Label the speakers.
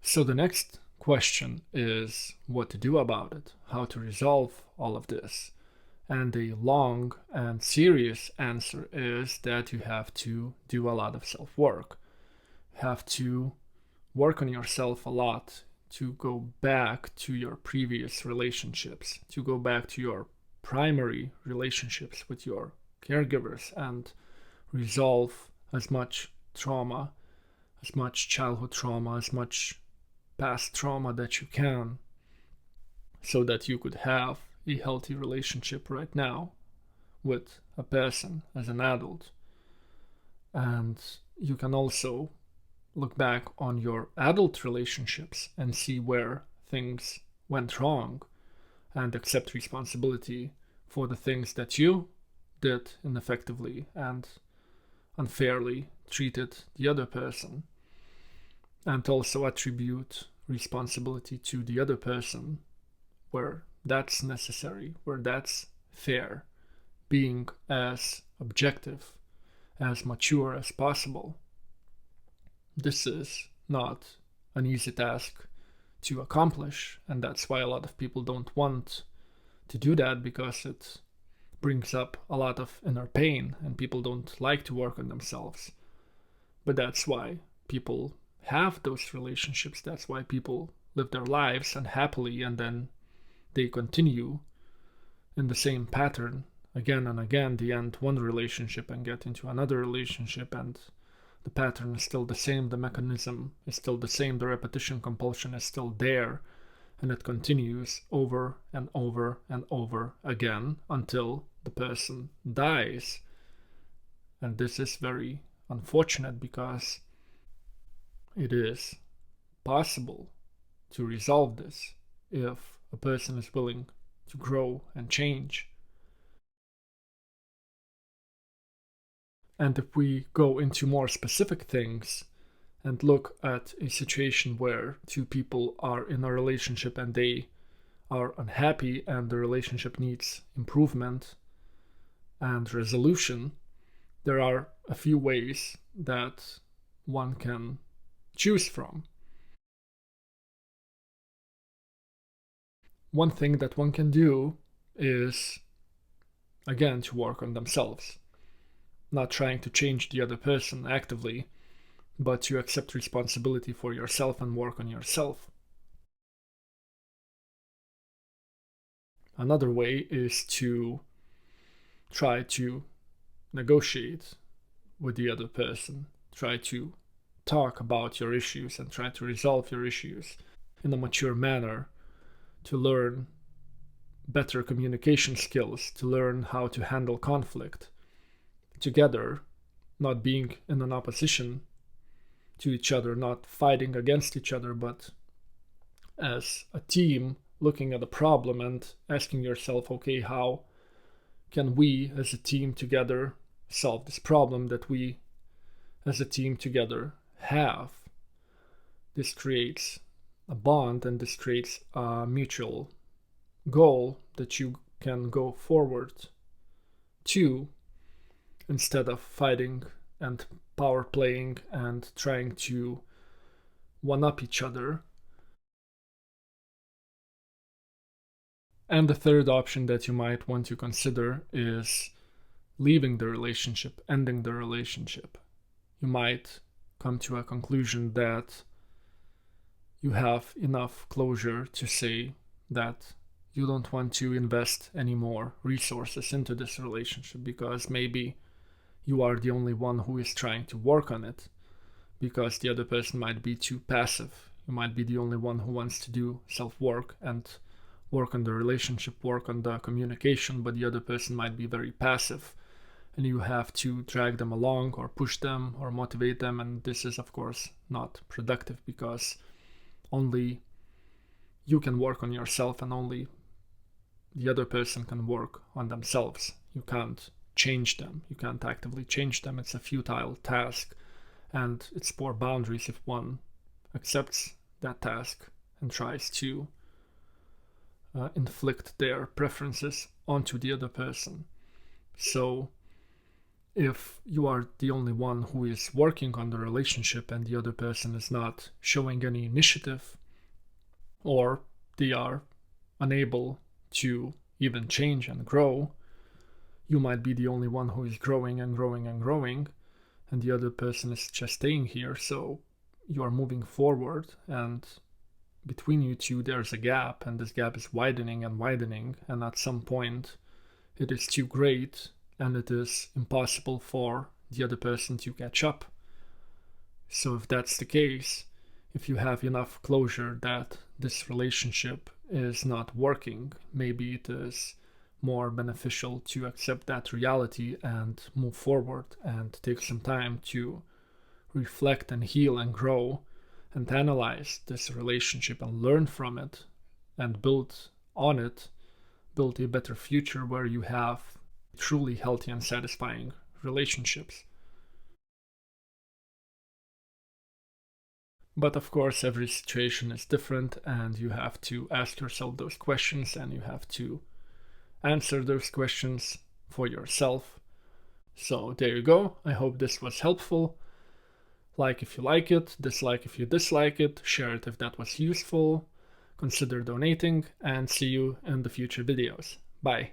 Speaker 1: So the next question is what to do about it, how to resolve all of this. And the long and serious answer is that you have to do a lot of self-work. You have to work on yourself a lot to go back to your previous relationships, to go back to your primary relationships with your caregivers and resolve as much trauma, as much childhood trauma, as much past trauma that you can, so that you could have a healthy relationship right now with a person as an adult. And you can also look back on your adult relationships and see where things went wrong and accept responsibility for the things that you did ineffectively and unfairly treated the other person, and also attribute responsibility to the other person where that's necessary, where that's fair, being as objective, as mature as possible. This is not an easy task to accomplish, and that's why a lot of people don't want to do that, because it brings up a lot of inner pain and people don't like to work on themselves. But that's why people have those relationships, that's why people live their lives unhappily and then they continue in the same pattern again and again. They end one relationship and get into another relationship, and the pattern is still the same, the mechanism is still the same, the repetition compulsion is still there, and it continues over and over and over again until the person dies. And this is very unfortunate because it is possible to resolve this if a person is willing to grow and change. And if we go into more specific things and look at a situation where two people are in a relationship and they are unhappy and the relationship needs improvement and resolution, there are a few ways that one can choose from. One thing that one can do is, again, to work on themselves. Not trying to change the other person actively, but to accept responsibility for yourself and work on yourself. Another way is to try to negotiate with the other person, try to talk about your issues and try to resolve your issues in a mature manner, to learn better communication skills, to learn how to handle conflict together, not being in an opposition to each other, not fighting against each other, but as a team looking at a problem and asking yourself, okay, how can we as a team together solve this problem that we as a team together have? This creates a bond and this creates a mutual goal that you can go forward to, instead of fighting and power playing and trying to one up each other. And the third option that you might want to consider is leaving the relationship, ending the relationship. You might come to a conclusion that you have enough closure to say that you don't want to invest any more resources into this relationship, because maybe you are the only one who is trying to work on it, because the other person might be too passive. You might be the only one who wants to do self-work and work on the relationship, work on the communication, but the other person might be very passive, and you have to drag them along or push them or motivate them, and this is of course not productive, because only you can work on yourself and only the other person can work on themselves. You can't change them. You can't actively change them. It's a futile task, and it's poor boundaries if one accepts that task and tries to inflict their preferences onto the other person. So If you are the only one who is working on the relationship and the other person is not showing any initiative, or they are unable to even change and grow, you might be the only one who is growing and growing and growing, and the other person is just staying here. So you are moving forward, and between you two there's a gap, and this gap is widening and widening, and at some point it is too great and it is impossible for the other person to catch up. So if that's the case, if you have enough closure that this relationship is not working, maybe it is more beneficial to accept that reality and move forward and take some time to reflect and heal and grow and analyze this relationship and learn from it and build on it, build a better future where you have truly healthy and satisfying relationships. But of course, every situation is different, and you have to ask yourself those questions and you have to answer those questions for yourself. So there you go. I hope this was helpful. Like if you like it, dislike if you dislike it, share it if that was useful, consider donating, and see you in the future videos. Bye.